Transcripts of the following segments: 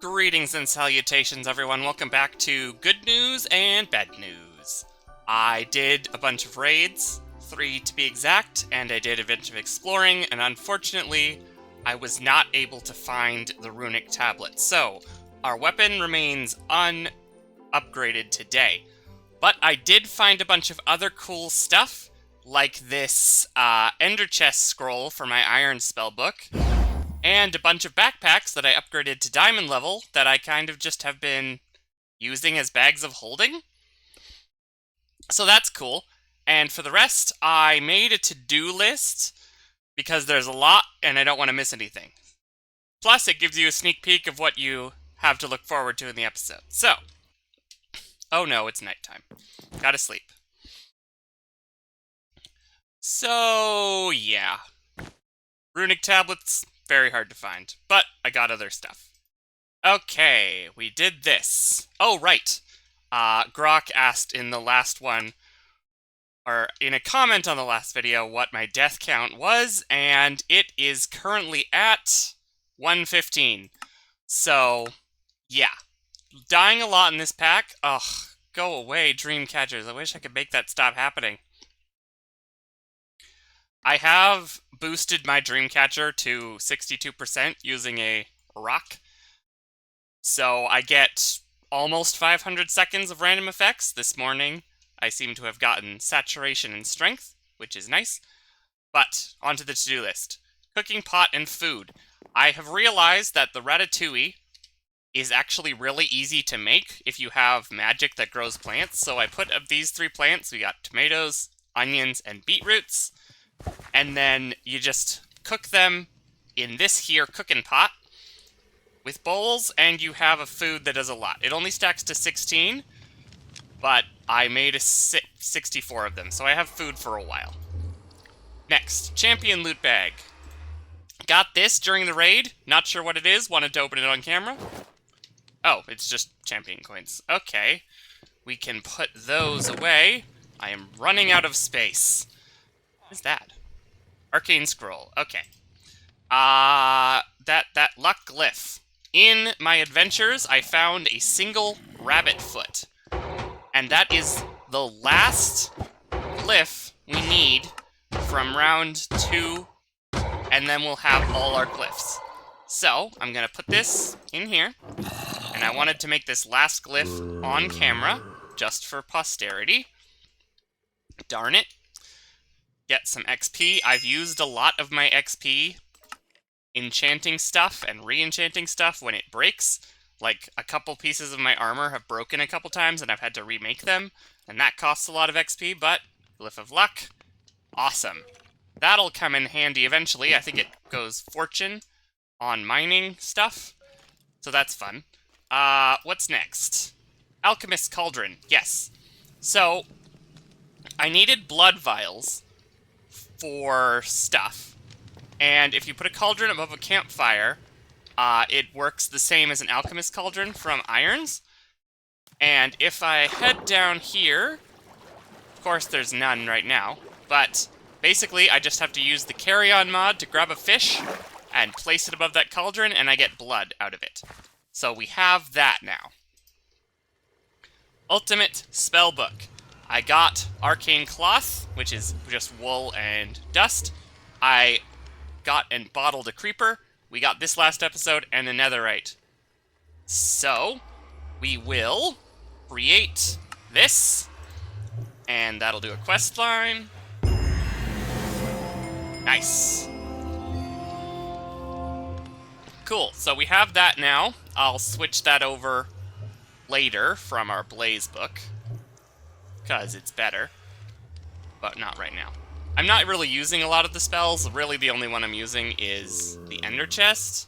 Greetings and salutations, everyone. Welcome back to Good News and Bad News. I did a bunch of raids, 3 to be exact, and I did a bunch of exploring, and unfortunately, I was not able to find the runic tablet. So, our weapon remains unupgraded today. But I did find a bunch of other cool stuff, like this Ender Chest scroll for my Iron spellbook, and a bunch of backpacks that I upgraded to diamond level that I kind of just have been using as bags of holding. So that's cool. And for the rest, I made a to-do list because there's a lot and I don't want to miss anything. Plus, it gives you a sneak peek of what you have to look forward to in the episode. So, oh no, it's nighttime. Gotta sleep. So, yeah. Runic tablets, very hard to find, but I got other stuff. Okay, we did this. Oh, right. Grok asked in the last one, or in a comment on the last video, what my death count was, and it is currently at 115. So, yeah. Dying a lot in this pack. Ugh, go away, dream catchers. I wish I could make that stop happening. I have boosted my Dreamcatcher to 62% using a rock. So I get almost 500 seconds of random effects. This morning, I seem to have gotten saturation and strength, which is nice. But, onto the to-do list. Cooking pot and food. I have realized that the ratatouille is actually really easy to make if you have magic that grows plants. So I put up these 3 plants. We got tomatoes, onions, and beetroots. And then you just cook them in this here cooking pot with bowls, and you have a food that does a lot. It only stacks to 16, but I made 64 of them, so I have food for a while. Next, champion loot bag. Got this during the raid. Not sure what it is. Wanted to open it on camera. Oh, it's just champion coins. Okay. We can put those away. I am running out of space. What is that? Arcane scroll. Okay. That luck glyph. In my adventures, I found a single rabbit foot. And that is the last glyph we need from round 2, and then we'll have all our glyphs. So, I'm gonna put this in here, and I wanted to make this last glyph on camera, just for posterity. Darn it. Get some XP. I've used a lot of my XP enchanting stuff and re-enchanting stuff when it breaks. Like, a couple pieces of my armor have broken a couple times and I've had to remake them, and that costs a lot of XP, but Glyph of Luck, awesome. That'll come in handy eventually. I think it goes fortune on mining stuff, so that's fun. What's next? Alchemist's Cauldron, yes. So, I needed blood vials for stuff, and if you put a cauldron above a campfire, it works the same as an alchemist cauldron from irons. And if I head down here, of course there's none right now, but basically I just have to use the carry-on mod to grab a fish and place it above that cauldron, and I get blood out of it. So we have that now. Ultimate spellbook. I got Arcane Cloth, which is just wool and dust. I got and bottled a creeper. We got this last episode, and a netherite. So, we will create this, and that'll do a quest line. Nice. Cool, so we have that now. I'll switch that over later from our Blaze book, because it's better, but not right now. I'm not really using a lot of the spells. Really, the only one I'm using is the Ender Chest.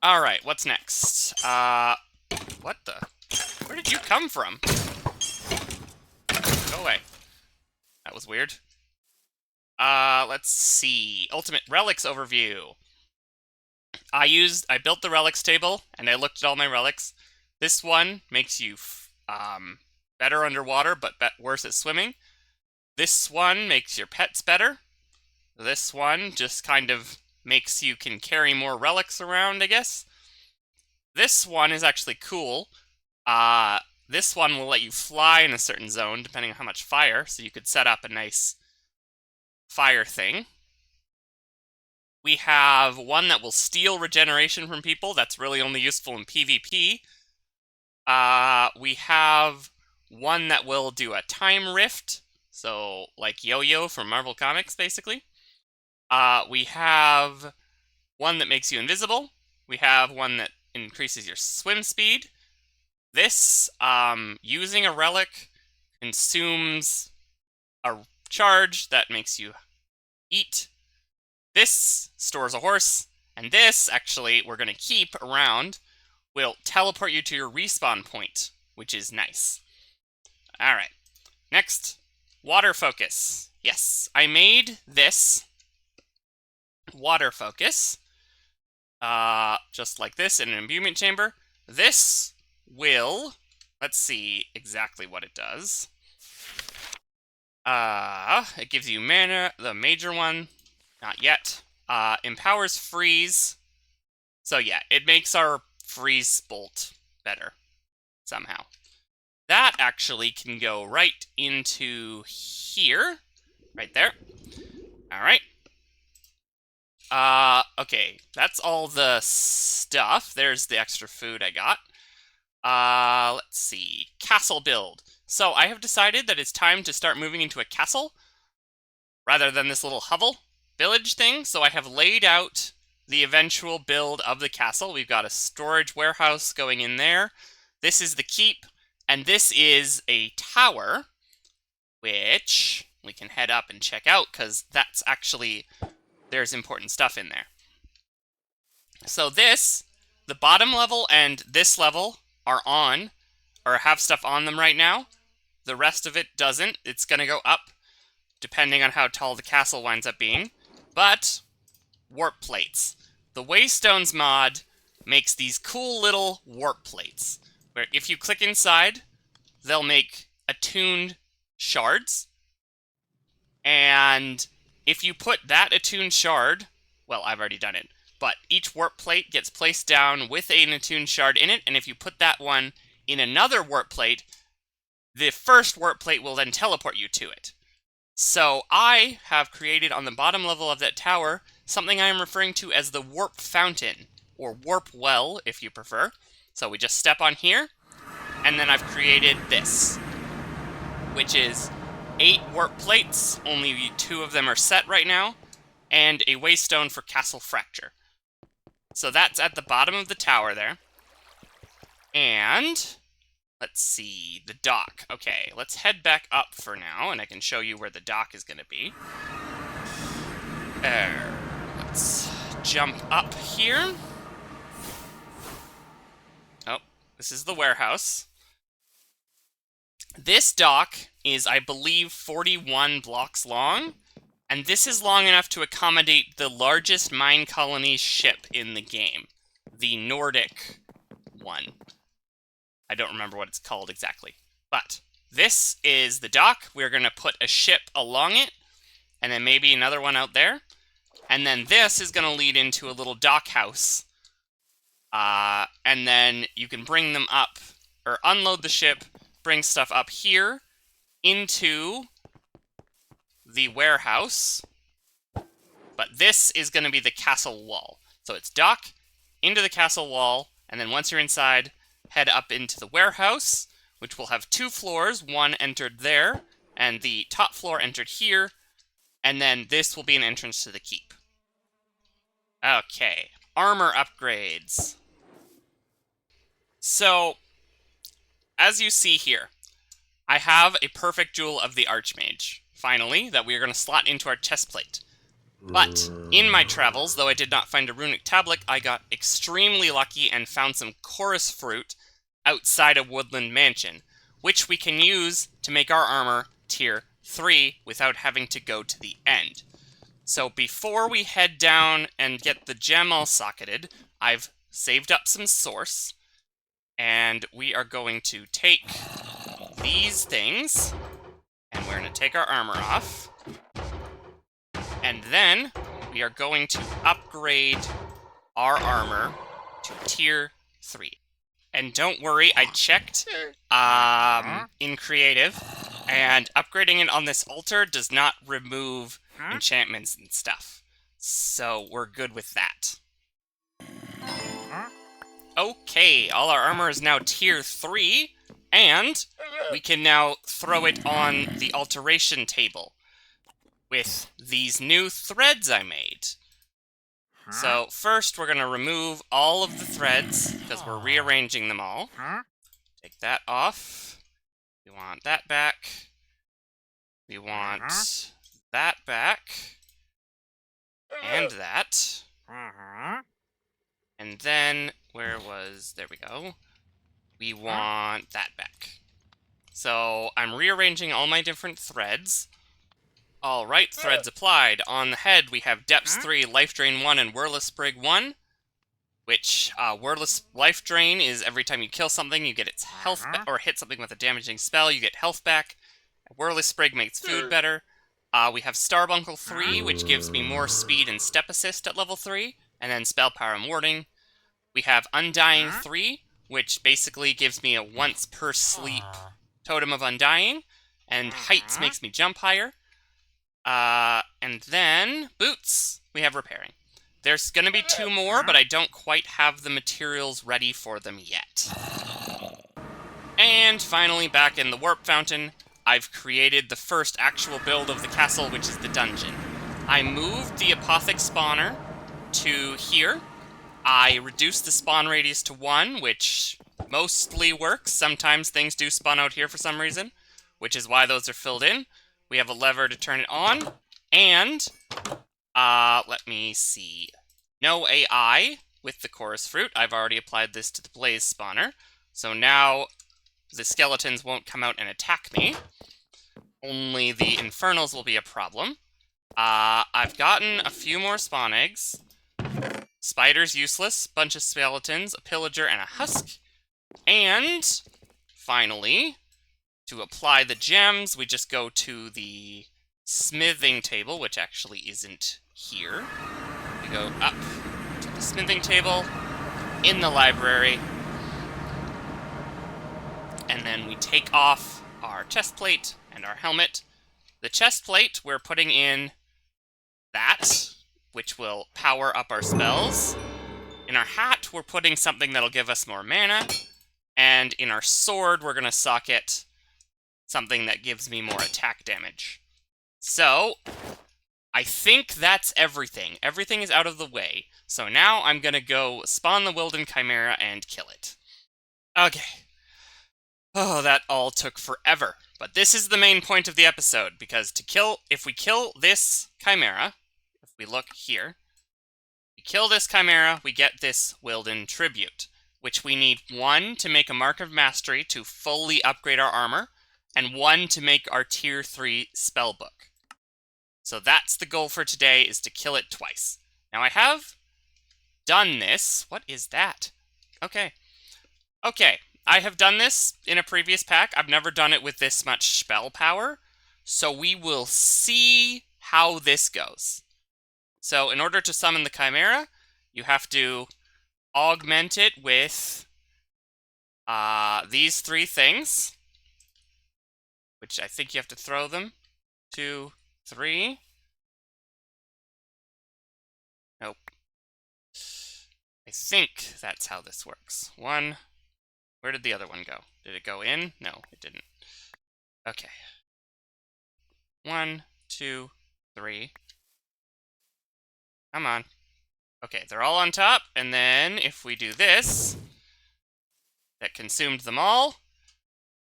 Alright, what's next? What the? Where did you come from? Go away. That was weird. Let's see. Ultimate Relics Overview. I built the relics table, and I looked at all my relics. This one makes you, better underwater, but worse at swimming. This one makes your pets better. This one just kind of makes you can carry more relics around, I guess. This one is actually cool. This one will let you fly in a certain zone, depending on how much fire, so you could set up a nice fire thing. We have one that will steal regeneration from people. That's really only useful in PvP. We have one that will do a time rift, so like Yo-Yo from Marvel Comics, basically. We have one that makes you invisible. We have one that increases your swim speed. This, using a relic, consumes a charge that makes you eat. This stores a horse, and this, actually, we're going to keep around, will teleport you to your respawn point, which is nice. Alright, next, water focus. Yes, I made this water focus, just like this in an imbuement chamber. This will, let's see exactly what it does. It gives you mana, the major one. Not yet. Empowers freeze. So yeah, it makes our freeze bolt better. Somehow. That actually can go right into here. Right there. Alright. Okay. That's all the stuff. There's the extra food I got. Let's see. Castle build. So I have decided that it's time to start moving into a castle rather than this little hovel village thing. So I have laid out the eventual build of the castle. We've got a storage warehouse going in there. This is the keep, and this is a tower, which we can head up and check out, because that's actually, there's important stuff in there. So this, the bottom level and this level are on, or have stuff on them right now. The rest of it doesn't. It's going to go up, depending on how tall the castle winds up being. But, warp plates. The Waystones mod makes these cool little warp plates, where if you click inside, they'll make attuned shards. And if you put that attuned shard, well, I've already done it, but each warp plate gets placed down with an attuned shard in it, and if you put that one in another warp plate, the first warp plate will then teleport you to it. So I have created on the bottom level of that tower something I am referring to as the warp fountain, or warp well if you prefer. So we just step on here, and then I've created this, which is 8 warp plates, only 2 of them are set right now, and a waystone for castle fracture. So that's at the bottom of the tower there. And let's see, the dock. Okay, let's head back up for now, and I can show you where the dock is going to be. Let's jump up here. Oh, this is the warehouse. This dock is, I believe, 41 blocks long, and this is long enough to accommodate the largest mine colony ship in the game. The Nordic one. I don't remember what it's called exactly. But this is the dock. We're going to put a ship along it, and then maybe another one out there. And then this is going to lead into a little dock house. And then you can bring them up, or unload the ship, bring stuff up here into the warehouse. But this is going to be the castle wall. So it's dock, into the castle wall, and then once you're inside, head up into the warehouse, which will have 2 floors, one entered there, and the top floor entered here, and then this will be an entrance to the keep. Okay, armor upgrades. So, as you see here, I have a perfect jewel of the Archmage, finally, that we are going to slot into our chestplate. But, in my travels, though I did not find a runic tablet, I got extremely lucky and found some chorus fruit outside of Woodland Mansion, which we can use to make our armor tier 3 without having to go to the end. So before we head down and get the gem all socketed, I've saved up some source, and we are going to take these things, and we're going to take our armor off, and then we are going to upgrade our armor to tier 3. And don't worry, I checked in creative, and upgrading it on this altar does not remove enchantments and stuff. So we're good with that. Okay, all our armor is now tier 3, and we can now throw it on the alteration table with these new threads I made. So first we're going to remove all of the threads, because we're rearranging them all. Take that off. We want that back. We want that back. And that. And then, there we go. We want that back. So I'm rearranging all my different threads. Alright, threads applied. On the head, we have Depths 3, Life Drain 1, and Whirlus Sprig 1. Which, Wordless Life Drain is every time you kill something, you get its health back, or hit something with a damaging spell, you get health back. Whirlus Sprig makes food better. We have Starbuncle 3, which gives me more speed and step assist at level 3, and then Spell Power and Warding. We have Undying 3, which basically gives me a once per sleep Totem of Undying, and Heights makes me jump higher. And then Boots, we have Repairing. There's gonna be 2 more, but I don't quite have the materials ready for them yet. And finally, back in the Warp Fountain, I've created the first actual build of the castle, which is the dungeon. I moved the Apothec spawner to here. I reduced the spawn radius to 1, which mostly works. Sometimes things do spawn out here for some reason, which is why those are filled in. We have a lever to turn it on, and let me see. No AI with the Chorus Fruit. I've already applied this to the Blaze spawner. So now the skeletons won't come out and attack me. Only the Infernals will be a problem. I've gotten a few more spawn eggs. Spiders useless, bunch of skeletons, a pillager, and a husk. And finally, to apply the gems, we just go to the smithing table, which actually isn't here. We go up to the smithing table in the library, and then we take off our chest plate and our helmet. The chest plate, we're putting in that, which will power up our spells. In our hat, we're putting something that'll give us more mana, and in our sword, we're going to socket something that gives me more attack damage. So, I think that's everything. Everything is out of the way. So now I'm going to go spawn the Wilden Chimera and kill it. Okay. Oh, that all took forever. But this is the main point of the episode, because if we kill this Chimera, if we look here, we kill this Chimera, we get this Wilden Tribute, which we need 1 to make a Mark of Mastery to fully upgrade our armor, and 1 to make our Tier 3 spellbook. So that's the goal for today, is to kill it twice. Now I have done this. What is that? Okay. Okay, I have done this in a previous pack. I've never done it with this much spell power, so we will see how this goes. So in order to summon the Chimera, you have to augment it with these 3 things, which I think you have to throw them. 2, 3. Nope. I think that's how this works. 1. Where did the other one go? Did it go in? No, it didn't. Okay. 1, 2, 3. Come on. Okay, they're all on top, and then if we do this, that consumed them all.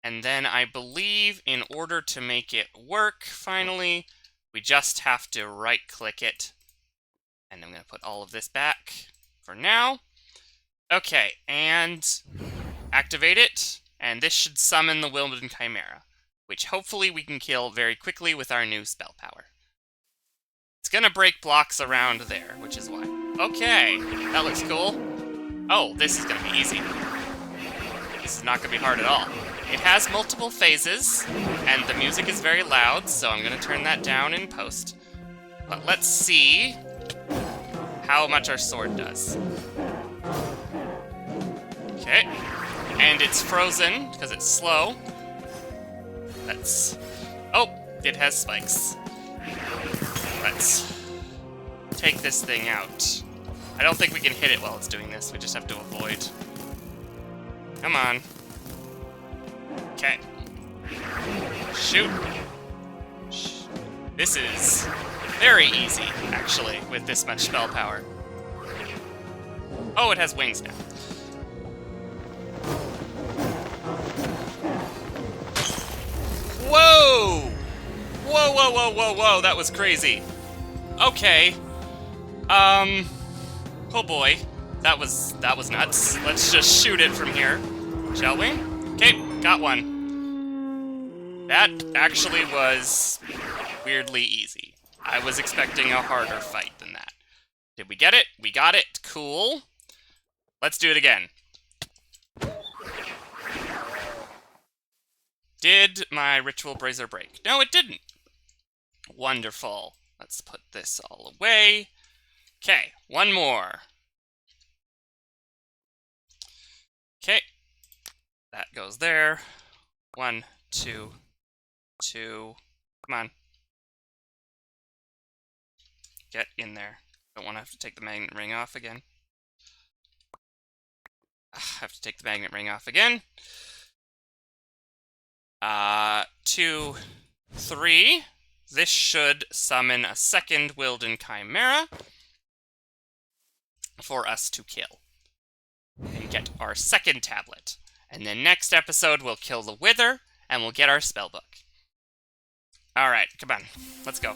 And then I believe in order to make it work, finally, we just have to right-click it. And I'm going to put all of this back for now. Okay, and activate it, and this should summon the Wilden Chimera, which hopefully we can kill very quickly with our new spell power. It's going to break blocks around there, which is why. Okay, that looks cool. Oh, this is going to be easy. This is not going to be hard at all. It has multiple phases, and the music is very loud, so I'm going to turn that down in post. But let's see how much our sword does. Okay. And it's frozen, because it's slow. Let's... Oh, it has spikes. Let's take this thing out. I don't think we can hit it while it's doing this. We just have to avoid. Come on. Okay. Shoot. This is very easy, actually, with this much spell power. Oh, it has wings now. Whoa! Whoa, whoa, whoa, whoa, whoa, that was crazy. Okay. Oh boy. That was nuts. Let's just shoot it from here, shall we? Okay, got one. That actually was weirdly easy. I was expecting a harder fight than that. Did we get it? We got it. Cool. Let's do it again. Did my ritual brazier break? No, it didn't. Wonderful. Let's put this all away. Okay, one more. Okay. That goes there. 1, 2, 2. Come on. Get in there. Don't want to have to take the magnet ring off again. I have to take the magnet ring off again. 2, 3. This should summon a second Wilden Chimera for us to kill. And get our second tablet. And then next episode we'll kill the Wither, and we'll get our spellbook. Alright, come on. Let's go.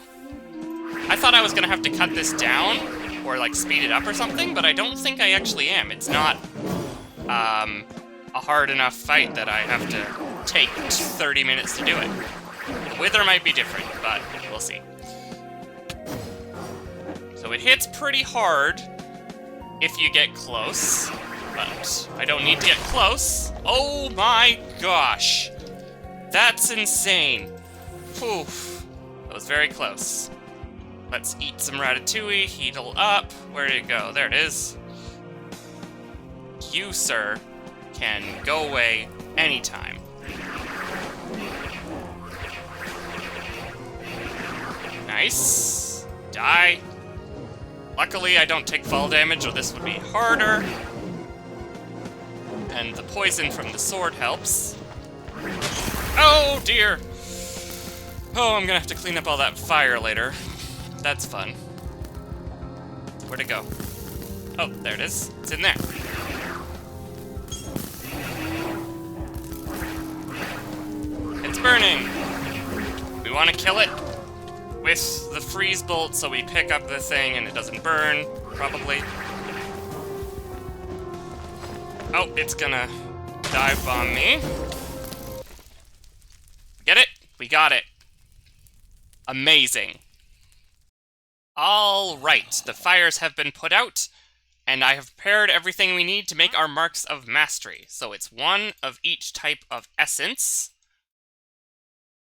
I thought I was gonna have to cut this down, or like speed it up or something, but I don't think I actually am. It's not a hard enough fight that I have to take 30 minutes to do it. The Wither might be different, but we'll see. So it hits pretty hard if you get close, but I don't need to get close. Oh my gosh! That's insane. Poof. That was very close. Let's eat some ratatouille, heal up. Where did it go? There it is. You, sir, can go away anytime. Nice. Die. Luckily, I don't take fall damage, or this would be harder. And the poison from the sword helps. Oh, dear! Oh, I'm gonna have to clean up all that fire later. That's fun. Where'd it go? Oh, there it is. It's in there. It's burning! We want to kill it with the freeze bolt so we pick up the thing and it doesn't burn, probably. Oh, it's gonna dive bomb me. Get it? We got it. Amazing. All right, the fires have been put out, and I have prepared everything we need to make our marks of mastery. So it's one of each type of essence,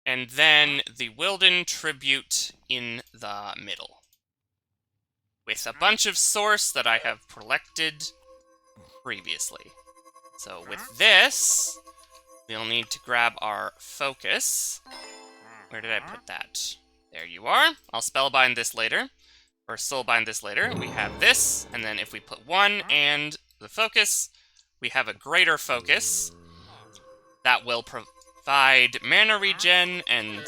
and then the Wilden tribute in the middle, with a bunch of source that I have collected previously. So with this, we'll need to grab our focus. Where did I put that? There you are. I'll spellbind this later, or soulbind this later. We have this, and then if we put 1 and the focus, we have a greater focus that will provide mana regen and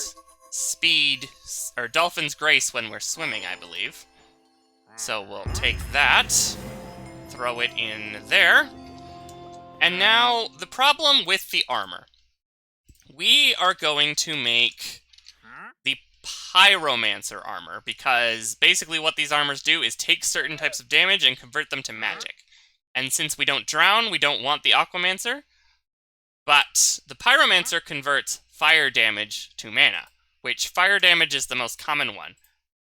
speed, or Dolphin's Grace when we're swimming, I believe. So we'll take that, throw it in there. And now, the problem with the armor. We are going to make the Pyromancer armor, because basically what these armors do is take certain types of damage and convert them to magic. And since we don't drown, we don't want the Aquamancer, but the Pyromancer converts fire damage to mana, which fire damage is the most common one.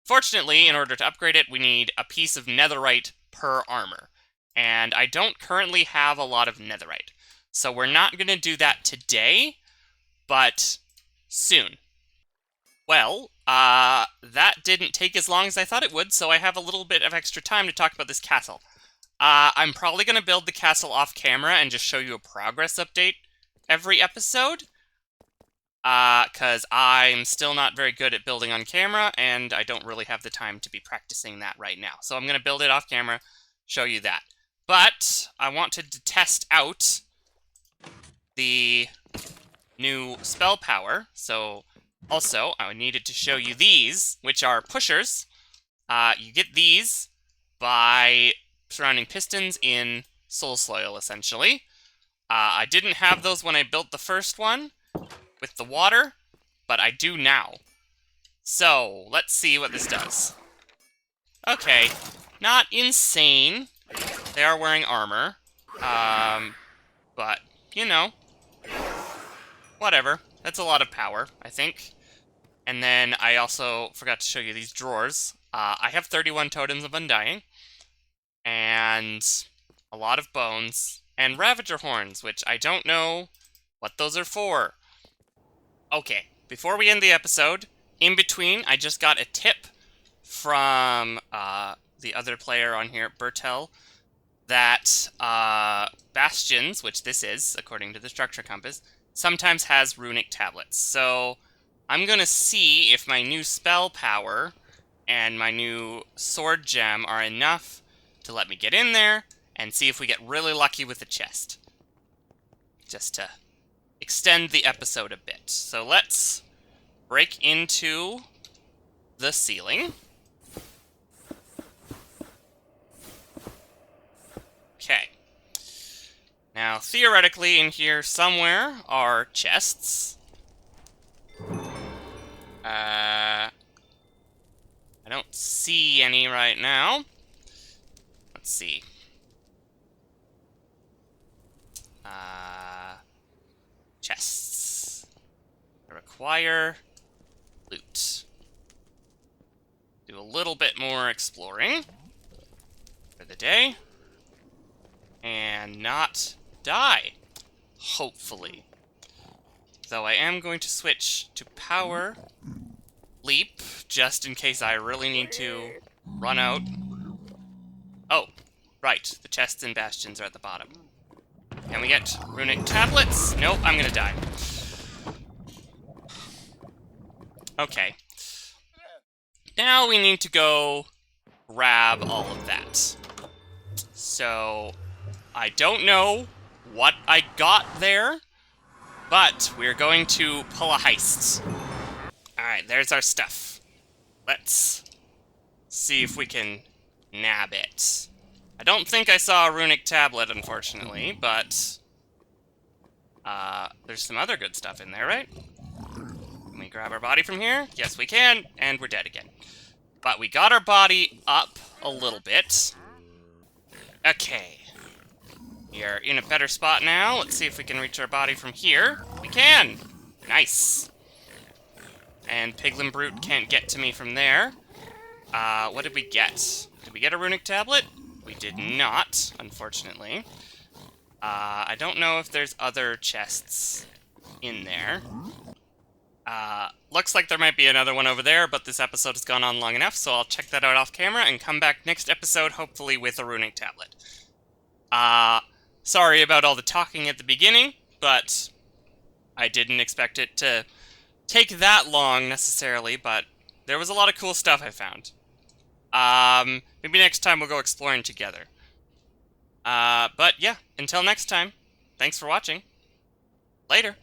Fortunately, in order to upgrade it, we need a piece of netherite per armor, and I don't currently have a lot of netherite, so we're not going to do that today, but soon. Well, that didn't take as long as I thought it would, so I have a little bit of extra time to talk about this castle. I'm probably going to build the castle off camera and just show you a progress update every episode. Because I'm still not very good at building on camera, and I don't really have the time to be practicing that right now. So I'm going to build it off camera, show you that. But I wanted to test out the new spell power, so also I needed to show you these, which are pushers. You get these by surrounding pistons in soul soil, essentially. I didn't have those when I built the first one with the water, but I do now. So, let's see what this does. Okay, not insane. They are wearing armor. But, you know, whatever. That's a lot of power, I think. And then I also forgot to show you these drawers. I have 31 totems of undying, and a lot of bones, and Ravager horns, which I don't know what those are for. Okay, before we end the episode, in between, I just got a tip from the other player on here, Bertel, that Bastions, which this is, according to the structure compass, sometimes has runic tablets. So I'm going to see if my new spell power and my new sword gem are enough to let me get in there and see if we get really lucky with the chest. Just to extend the episode a bit. So let's break into the ceiling. Okay. Now, theoretically, in here somewhere are chests. I don't see any right now. Let's see. Chests. I require loot. Do a little bit more exploring for the day. And not die. Hopefully. Though I am going to switch to power leap, just in case I really need to run out. Oh, right. The chests and bastions are at the bottom. Can we get runic tablets? Nope, I'm gonna die. Okay. Now we need to go grab all of that. So, I don't know what I got there, but we're going to pull a heist. Alright, there's our stuff. Let's see if we can nab it. I don't think I saw a runic tablet, unfortunately, but there's some other good stuff in there, right? Can we grab our body from here? Yes, we can, and we're dead again. But we got our body up a little bit. Okay. We're in a better spot now. Let's see if we can reach our body from here. We can! Nice. And Piglin Brute can't get to me from there. What did we get? Did we get a runic tablet? We did not, unfortunately. I don't know if there's other chests in there. Looks like there might be another one over there, but this episode has gone on long enough, so I'll check that out off camera and come back next episode, hopefully with a runic tablet. Sorry about all the talking at the beginning, but I didn't expect it to take that long, necessarily, but there was a lot of cool stuff I found. Maybe next time we'll go exploring together. But yeah, until next time, thanks for watching. Later.